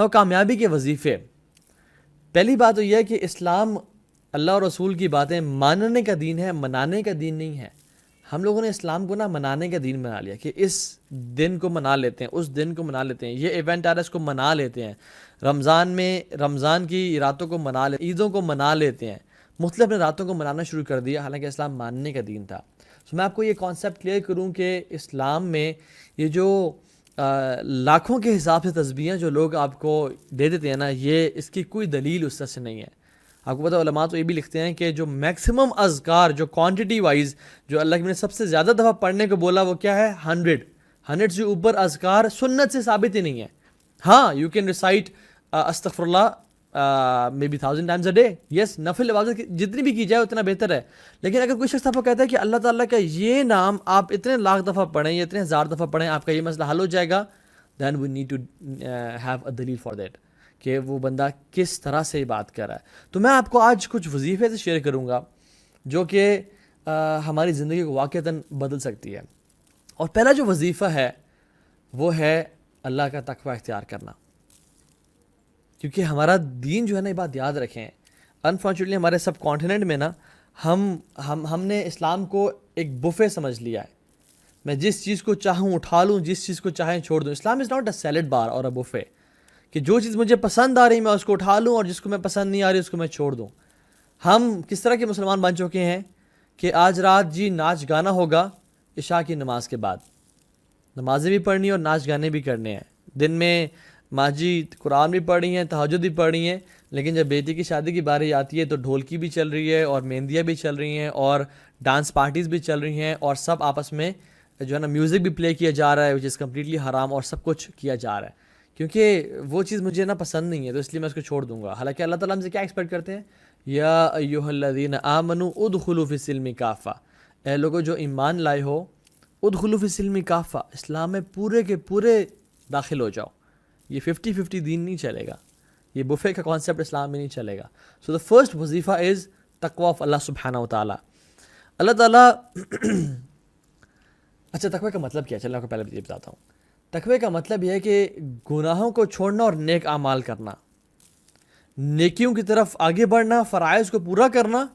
کامیابی کے وظیفے. پہلی بات تو یہ ہے کہ اسلام اللہ اور رسول کی باتیں ماننے کا دین ہے، منانے کا دین نہیں ہے. ہم لوگوں نے اسلام کو منانے کا دین بنا لیا کہ اس دن کو منا لیتے ہیں، اس دن کو منا لیتے ہیں، یہ ایونٹ آ رہا ہے اس کو منا لیتے ہیں، رمضان میں رمضان کی راتوں کو منا لیتے ہیں، عیدوں کو منا لیتے ہیں، مختلف راتوں کو منانا شروع کر دیا، حالانکہ اسلام ماننے کا دین تھا. میں آپ کو یہ کانسیپٹ کلیئر کروں کہ اسلام میں یہ جو لاکھوں کے حساب سے تسبیحیں جو لوگ آپ کو دے دیتے ہیں نا، یہ اس کی کوئی دلیل اس طرح سے نہیں ہے. آپ کو پتہ علماء تو یہ بھی لکھتے ہیں کہ جو میکسیمم اذکار جو کوانٹٹی وائز جو اللہ نے سب سے زیادہ دفعہ پڑھنے کو بولا وہ کیا ہے؟ 100 سے اوپر اذکار سنت سے ثابت ہی نہیں ہے. ہاں یو کین ریسائٹ استغفر اللہ may be 1000 times a day, yes, نفل عبادت جتنی بھی کی جائے اتنا بہتر ہے. لیکن اگر کوئی شخص آپ کو کہتا ہے کہ اللہ تعالیٰ کا یہ نام آپ اتنے لاکھ دفعہ پڑھیں یا اتنے ہزار دفعہ پڑھیں آپ کا یہ مسئلہ حل ہو جائے گا، then we need to have a دلیل فار دیٹ کہ وہ بندہ کس طرح سے بات کر رہا ہے. تو میں آپ کو آج کچھ وظیفے سے شیئر کروں گا جو کہ ہماری زندگی کو واقعتاً بدل سکتی ہے. اور پہلا جو وظیفہ ہے وہ ہے اللہ کا تقوی اختیار کرنا. کیونکہ ہمارا دین جو ہے نا، یہ بات یاد رکھیں، انفارچونیٹلی ہمارے سب کانٹیننٹ میں نا ہم نے اسلام کو ایک بفے سمجھ لیا ہے. میں جس چیز کو چاہوں اٹھا لوں، جس چیز کو چاہیں چھوڑ دوں. اسلام از ناٹ اے سیلڈ بار اور اے بفے کہ جو چیز مجھے پسند آ رہی میں اس کو اٹھا لوں اور جس کو میں پسند نہیں آ رہی اس کو میں چھوڑ دوں. ہم کس طرح کے مسلمان بن چکے ہیں کہ آج رات جی ناچ گانا ہوگا عشاء کی نماز کے بعد، نمازیں بھی پڑھنی اور ناچ گانے بھی کرنے ہیں. دن میں ماں جی قرآن بھی پڑھ رہی ہیں، تہجد بھی پڑھ رہی ہیں، لیکن جب بیٹی کی شادی کی باری آتی ہے تو ڈھولکی بھی چل رہی ہے اور مہندیاں بھی چل رہی ہیں اور ڈانس پارٹیز بھی چل رہی ہیں اور سب آپس میں جو ہے نا میوزک بھی پلے کیا جا رہا ہے، وچ از کمپلیٹلی حرام، اور سب کچھ کیا جا رہا ہے. کیونکہ وہ چیز مجھے پسند نہیں ہے تو اس لیے میں اس کو چھوڑ دوں گا. حالانکہ اللہ تعالیٰ ہم سے کیا ایکسپیکٹ کرتے ہیں؟ یا ایھا الذین آمنوا ادخلوا فی السلم کافہ، اے لوگوں جو ایمان لائے ہو، ادخلوا فی السلم کافہ، اسلام میں پورے کے پورے داخل ہو جاؤ. یہ 50-50 دین نہیں چلے گا، یہ بفے کا کانسیپٹ اسلام میں نہیں چلے گا. سو دا فرسٹ وظیفہ از تقوی آف اللہ سبحانہ و تعالیٰ. اللہ تعالیٰ اچھا تقوی کا مطلب کیا ہے؟ چلو آپ کو پہلے یہ بتاتا ہوں. تقوی کا مطلب یہ ہے کہ گناہوں کو چھوڑنا اور نیک اعمال کرنا، نیکیوں کی طرف آگے بڑھنا، فرائض کو پورا کرنا.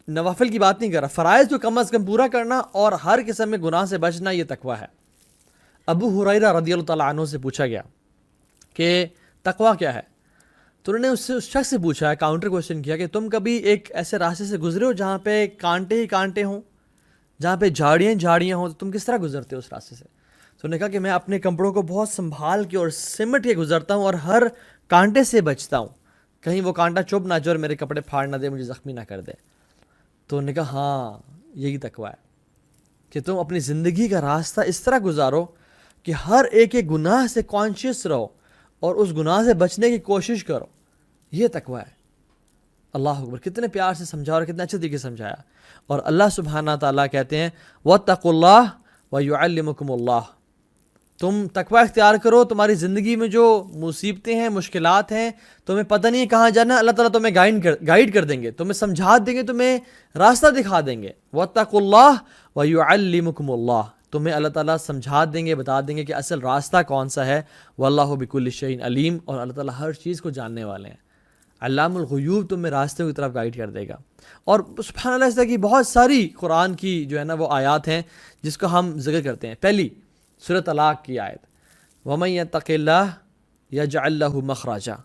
نوافل کی بات نہیں کر رہا، فرائض کو کم از کم پورا کرنا اور ہر قسم میں گناہ سے بچنا، یہ تقوی ہے. ابو ہریرہ رضی اللہ تعالیٰ عنہ سے پوچھا گیا کہ تقوی کیا ہے؟ تو انہوں نے اس شخص سے پوچھا ہے، کاؤنٹر کوشچن کیا کہ تم کبھی ایک ایسے راستے سے گزرے ہو جہاں پہ کانٹے ہی کانٹے ہوں، جہاں پہ جھاڑیاں جھاڑیاں ہوں، تو تم کس طرح گزرتے ہو اس راستے سے؟ تو انہوں نے کہا کہ میں اپنے کپڑوں کو بہت سنبھال کے اور سمٹ کے گزرتا ہوں اور ہر کانٹے سے بچتا ہوں، کہیں وہ کانٹا چبھ نہ جائے اور میرے کپڑے پھاڑ نہ دے، مجھے زخمی نہ کر دے. تو انہوں نے کہا ہاں یہی تقوی ہے کہ تم اپنی زندگی کا راستہ اس طرح گزارو کہ ہر ایک گناہ سے کانشیس رہو اور اس گناہ سے بچنے کی کوشش کرو. یہ تقوی ہے. اللہ اکبر، کتنے پیار سے سمجھا اور کتنے اچھے طریقے سے سمجھایا. اور اللہ سبحانہ تعالیٰ کہتے ہیں وَاتَّقُوا اللَّهَ وَيُعَلِّمُكُمُ اللَّهُ، تم تقوی اختیار کرو، تمہاری زندگی میں جو مصیبتیں ہیں، مشکلات ہیں، تمہیں پتہ نہیں ہے کہاں جانا، اللہ تعالیٰ تمہیں گائیڈ کر دیں گے، تمہیں سمجھا دیں گے، تمہیں راستہ دکھا دیں گے. وَاتَّقُوا اللَّهَ وَيُعَلِّمُكُمُ اللَّهُ، تمہیں اللہ تعالیٰ سمجھا دیں گے، بتا دیں گے کہ اصل راستہ کون سا ہے. وَاللَّهُ بِكُلِّ شَيْءٍ عَلِيمٌ، اور اللہ تعالیٰ ہر چیز کو جاننے والے ہیں. علام الغیوب تمہیں راستے کی طرف گائیڈ کر دے گا. اور سبحان اللہ، اس طرح کی بہت ساری قرآن کی جو ہے نا وہ آیات ہیں جس کو ہم ذکر کرتے ہیں. پہلی سورۃ طلاق کی آیت، وَمَن يَتَّقِ اللَّهَ يَجْعَل لَّهُ مَخْرَجًا،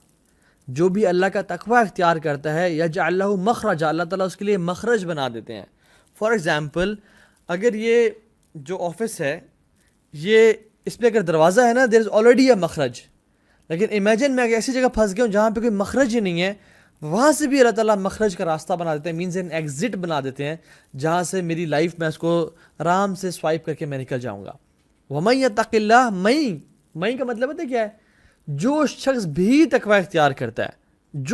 جو بھی اللہ کا تقوی اختیار کرتا ہے، يَجْعَل لَّهُ مَخْرَجًا، اللہ تعالیٰ اس کے لیے مخرج بنا دیتے ہیں. فار ایگزامپل، اگر یہ جو آفس ہے، یہ اس پہ اگر دروازہ ہے نا، دیر از آلریڈی اے مخرج. لیکن امیجن میں اگر ایسی جگہ پھنس گیا ہوں جہاں پہ کوئی مخرج ہی نہیں ہے، وہاں سے بھی اللہ تعالیٰ مخرج کا راستہ بنا دیتے ہیں، مینز این ایگزٹ بنا دیتے ہیں جہاں سے میری لائف میں اس کو آرام سے سوائپ کر کے میں نکل جاؤں گا. وَمَن يَتَّقِ اللَّهَ، مَن کا مطلب ہے کیا ہے؟ جو شخص بھی تقوی اختیار کرتا ہے،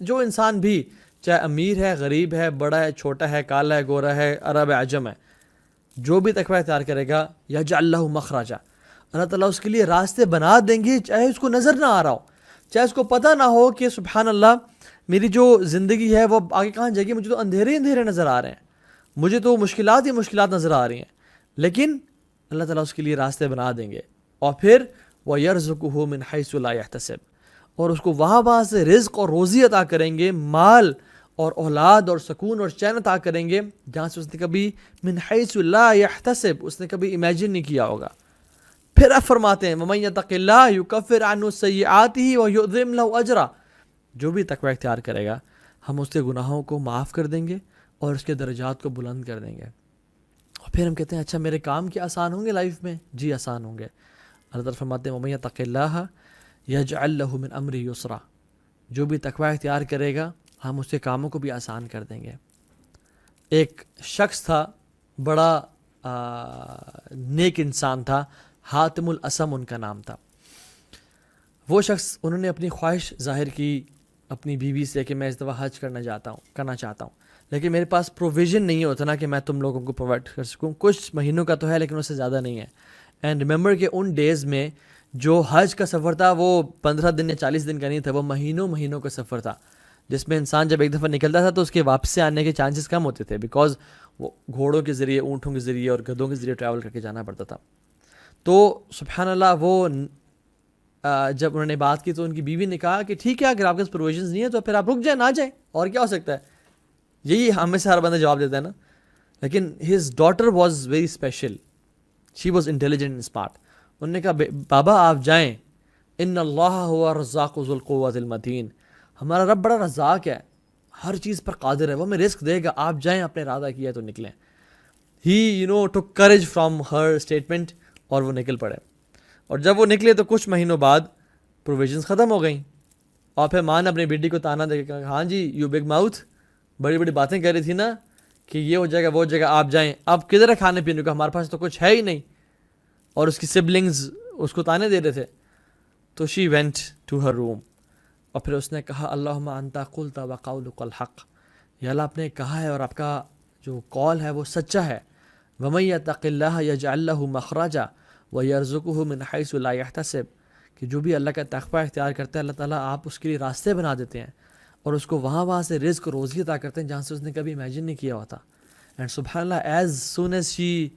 جو انسان بھی، چاہے امیر ہے، غریب ہے، بڑا ہے، چھوٹا ہے، کالا ہے، گورا ہے، عرب ہے، عجم ہے، جو بھی تقوی اختیار کرے گا، یجعل لہ مخرجا، اللہ تعالیٰ اس کے لیے راستے بنا دیں گے، چاہے اس کو نظر نہ آ رہا ہو، چاہے اس کو پتہ نہ ہو کہ سبحان اللہ میری جو زندگی ہے وہ آگے کہاں جائے گی، مجھے تو اندھیرے اندھیرے نظر آ رہے ہیں، مجھے تو مشکلات ہی مشکلات نظر آ رہی ہیں، لیکن اللہ تعالیٰ اس کے لیے راستے بنا دیں گے. اور پھر وَيَرْزُقُهُ مِنْ حَيْثُ لَا يَحْتَسِبُ، اور اس کو وہاں سے رزق اور روزی عطا کریں گے، مال اور اولاد اور سکون اور چین عطا کریں گے جہاں سے اس نے کبھی من حیث لا یحتسب، اس نے کبھی امیجن نہیں کیا ہوگا۔ پھر آپ فرماتے ہیں وَمَن يَتَقِ اللَّهَ يُكَفِّرْ عَنْهُ سَيِّئَاتِهِ وَيُعْظِمْ لَهُ أَجْرًا، جو بھی تقوی اختیار کرے گا ہم اس کے گناہوں کو معاف کر دیں گے اور اس کے درجات کو بلند کر دیں گے۔ اور پھر ہم کہتے ہیں اچھا میرے کام کیا آسان ہوں گے لائف میں؟ جی آسان ہوں گے۔ اللہ تعالیٰ فرماتے ہیں وَمَن يَتَقِ اللَّهَ يَجْعَلْ لَهُ مِنْ أَمْرِهِ يُسْرًا، جو بھی تقوی اختیار کرے گا ہم اس کے کاموں کو بھی آسان کر دیں گے۔ ایک شخص تھا، بڑا نیک انسان تھا، حاتم الاسم ان کا نام تھا۔ وہ شخص، انہوں نے اپنی خواہش ظاہر کی اپنی بیوی سے کہ میں اس دفعہ حج کرنا چاہتا ہوں، لیکن میرے پاس پروویژن نہیں ہوتا نا کہ میں تم لوگوں کو پرووائڈ کر سکوں۔ کچھ مہینوں کا تو ہے لیکن اس سے زیادہ نہیں ہے۔ اینڈ ریممبر کہ ان ڈیز میں جو حج کا سفر تھا وہ 15 دن یا 40 دن کا نہیں تھا، وہ مہینوں کا سفر تھا، جس میں انسان جب ایک دفعہ نکلتا تھا تو اس کے واپس سے آنے کے چانسز کم ہوتے تھے، بیکاز وہ گھوڑوں کے ذریعے، اونٹوں کے ذریعے اور گدھوں کے ذریعے ٹریول کر کے جانا پڑتا تھا۔ تو سبحان اللہ، وہ جب انہوں نے بات کی تو ان کی بیوی نے کہا کہ ٹھیک ہے اگر آپ کے پاس پروویژنز نہیں ہے تو پھر آپ رک جائیں، نہ جائیں، اور کیا ہو سکتا ہے، یہی ہمیں سے ہر بندہ جواب دیتا ہے نا۔ لیکن his daughter was very special, she was intelligent and smart. انہوں نے کہا بابا آپ جائیں، ان اللہ هو الرزاق ذو القوۃ المتین، ہمارا رب بڑا رزاق ہے، ہر چیز پر قادر ہے، وہ ہمیں رزق دے گا، آپ جائیں، اپنے ارادہ کیا تو نکلیں۔ ہی ٹوک کریج فرام ہر اسٹیٹمنٹ، اور وہ نکل پڑے۔ اور جب وہ نکلے تو کچھ مہینوں بعد پروویژنس ختم ہو گئیں، اور پھر ماں نے اپنی بیٹی کو تانا دے کے کہا ہاں جی یو بگ ماؤتھ، بڑی بڑی باتیں کر رہی تھی نا کہ یہ ہو جائے گا وہ ہو جائے گا، آپ جائیں، اب کدھر ہے کھانے پینے کو، ہمارے پاس تو کچھ ہے ہی نہیں۔ اور اس کی سبلنگز اس کو تانے دے رہے تھے۔ تو شی وینٹ ٹو ہر روم، اور پھر اس نے کہا اللہم انت قلت وقولک الحق، یا اللہ آپ نے کہا ہے اور آپ کا جو قول ہے وہ سچا ہے۔ ومن یتق اللہ یجعل لہ مخرجا ویرزقہ من حیث لا یحتسب، کہ جو بھی اللہ کا تقوی اختیار کرتا ہے اللہ تعالیٰ آپ اس کے لیے راستے بنا دیتے ہیں اور اس کو وہاں سے رزق و روزی عطا کرتے ہیں جہاں سے اس نے کبھی امیجن نہیں کیا ہوتا۔ اینڈ سبحان اللہ، as soon as she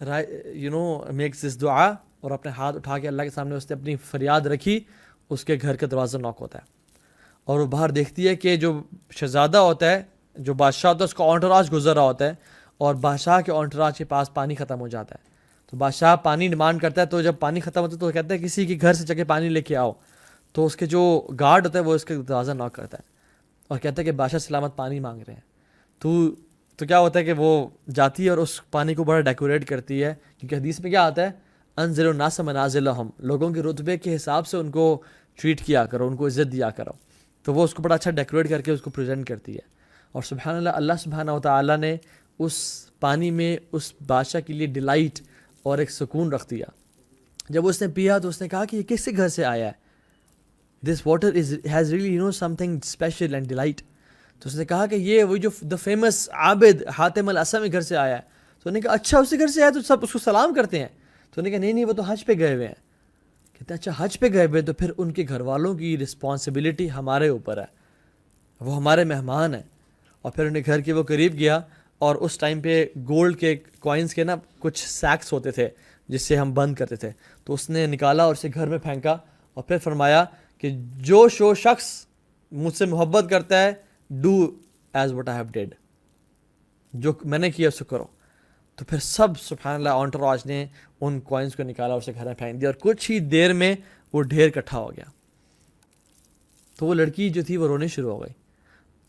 makes this دعا، اور اپنے ہاتھ اٹھا کے اللہ کے سامنے اس نے اپنی فریاد رکھی، اس کے گھر کا دروازہ نوک ہوتا ہے، اور وہ باہر دیکھتی ہے کہ جو شہزادہ ہوتا ہے، جو بادشاہ ہوتا ہے، اس کا اونٹراج گزر رہا ہوتا ہے، اور بادشاہ کے اونٹراج کے پاس پانی ختم ہو جاتا ہے۔ تو بادشاہ پانی ڈیمانڈ کرتا ہے، تو جب پانی ختم ہوتا ہے تو کہتا ہے کسی کے گھر سے جا کے پانی لے کے آؤ۔ تو اس کے جو گارڈ ہوتا ہے وہ اس کے دروازہ نوک کرتا ہے اور کہتا ہے کہ بادشاہ سلامت پانی مانگ رہے ہیں۔ تو کیا ہوتا ہے کہ وہ جاتی ہے اور اس پانی کو بڑا ڈیکوریٹ کرتی ہے، کیونکہ حدیث میں کیا آتا ہے انزل الناس منازلہم، لوگوں کے رتبے کے حساب سے ان کو ٹریٹ کیا کرو، ان کو عزت دیا کرو۔ تو وہ اس کو بڑا اچھا ڈیکوریٹ کر کے اس کو پریزنٹ کرتی ہے، اور سبحان اللہ، اللہ سبحانہ و تعالیٰ نے اس پانی میں اس بادشاہ کے لیے ڈیلائٹ اور ایک سکون رکھ دیا۔ جب اس نے پیا تو اس نے کہا کہ یہ کس کے گھر سے آیا ہے، this water has really some thing special and delight. تو اس نے کہا کہ یہ وہی جو دا فیمس عابد حاتم الاسم کے گھر سے آیا ہے۔ تو انہوں نے کہا اچھا اسی گھر سے آیا، تو سب اس کو سلام کرتے ہیں؟ تو انہوں نے کہا نہیں وہ تو حج پہ گئے ہوئے ہیں۔ کہتے ہیں اچھا حج پہ گئے ہوئے، تو پھر ان کے گھر والوں کی رسپانسبلٹی ہمارے اوپر ہے، وہ ہمارے مہمان ہیں۔ اور پھر انہیں گھر کے وہ قریب گیا، اور اس ٹائم پہ گولڈ کے کوائنس کے نا کچھ سیکس ہوتے تھے جس سے ہم بند کرتے تھے، تو اس نے نکالا اور اسے گھر میں پھینکا، اور پھر فرمایا کہ جو شخص مجھ سے محبت کرتا ہے do as what I have did, جو میں نے کیا اس کو کرو۔ تو پھر سب سبحان اللہ اونٹراج نے ان کوائنس کو نکالا اور اسے گھر میں پھینک دیا، اور کچھ ہی دیر میں وہ ڈھیر اکٹھا ہو گیا۔ تو وہ لڑکی جو تھی وہ رونے شروع ہو گئی۔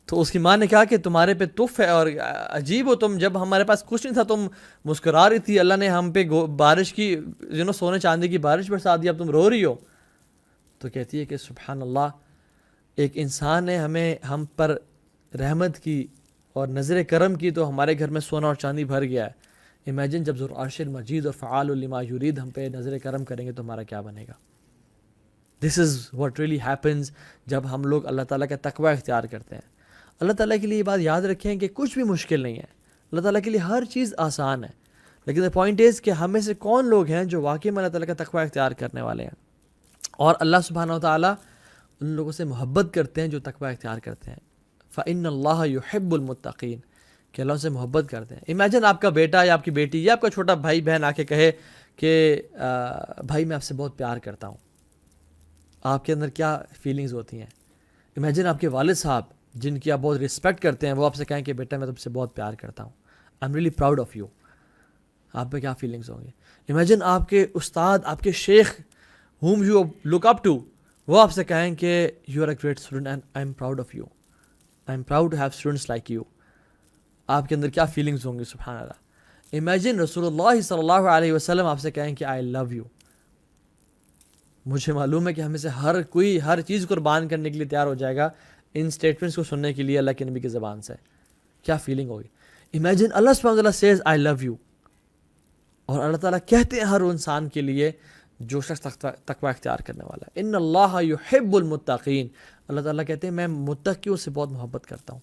تو اس کی ماں نے کہا کہ تمہارے پہ تف ہے اور عجیب ہو تم، جب ہمارے پاس کچھ نہیں تھا تم مسکرا رہی تھی، اللہ نے ہم پہ بارش کی سونے چاندی کی بارش برسا دی، اب تم رو رہی ہو۔ تو کہتی ہے کہ سبحان اللہ، ایک انسان نے ہم پر رحمت کی اور نظر کرم کی تو ہمارے گھر میں سونا اور چاندی بھر گیا ہے۔ امیجن جب ذو العرش المجید اور فعال لما یرید ہم پہ نظر کرم کریں گے تو ہمارا کیا بنے گا۔ دس از واٹ ریئلی ہیپنز جب ہم لوگ اللہ تعالیٰ کا تقوی اختیار کرتے ہیں۔ اللہ تعالیٰ کے لیے یہ بات یاد رکھیں کہ کچھ بھی مشکل نہیں ہے، اللہ تعالیٰ کے لیے ہر چیز آسان ہے، لیکن the point is کہ ہم میں سے کون لوگ ہیں جو واقعی میں اللہ تعالیٰ کا تقوی اختیار کرنے والے ہیں، اور اللہ سبحانہ و تعالیٰ ان لوگوں سے محبت کرتے ہیں جو تقوی اختیار کرتے ہیں۔ فَإِنَّ اللَّهَ يُحِبُّ الْمُتَّقِينَ، کہ اللہ سے محبت کرتے ہیں۔ امیجن آپ کا بیٹا یا آپ کی بیٹی یا آپ کا چھوٹا بھائی بہن آ کے کہے کہ بھائی میں آپ سے بہت پیار کرتا ہوں، آپ کے اندر کیا فیلنگز ہوتی ہیں. امیجن آپ کے والد صاحب جن کی آپ بہت رسپیکٹ کرتے ہیں وہ آپ سے کہیں کہ بیٹا میں تم سے بہت پیار کرتا ہوں, I am really proud of you. آپ پہ کیا فیلنگز ہوں گے. امیجن آپ کے استاد, آپ کے شیخ whom you look up to, وہ آپ سے کہیں کہ you are a great student and I am proud of you, I am proud to have students like you. آپ کے اندر کیا فیلنگز ہوں گی. سبحان اللہ. امیجن رسول اللہ صلی اللہ علیہ وسلم آپ سے کہیں کہ آئی لو یو. مجھے معلوم ہے کہ ہمیں سے ہر کوئی ہر چیز قربان کرنے کے لیے تیار ہو جائے گا ان اسٹیٹمنٹس کو سننے کے لیے اللہ کے نبی کی زبان سے. کیا فیلنگ ہوگی. امیجن اللہ سبحانہ وتعالیٰ سیز آئی لو یو, اور اللہ تعالیٰ کہتے ہیں ہر انسان کے لیے جو شخص تقوی اختیار کرنے والا ہے, ان اللہ یحب المتقین. اللہ تعالیٰ کہتے ہیں میں متقیوں سے بہت محبت کرتا ہوں.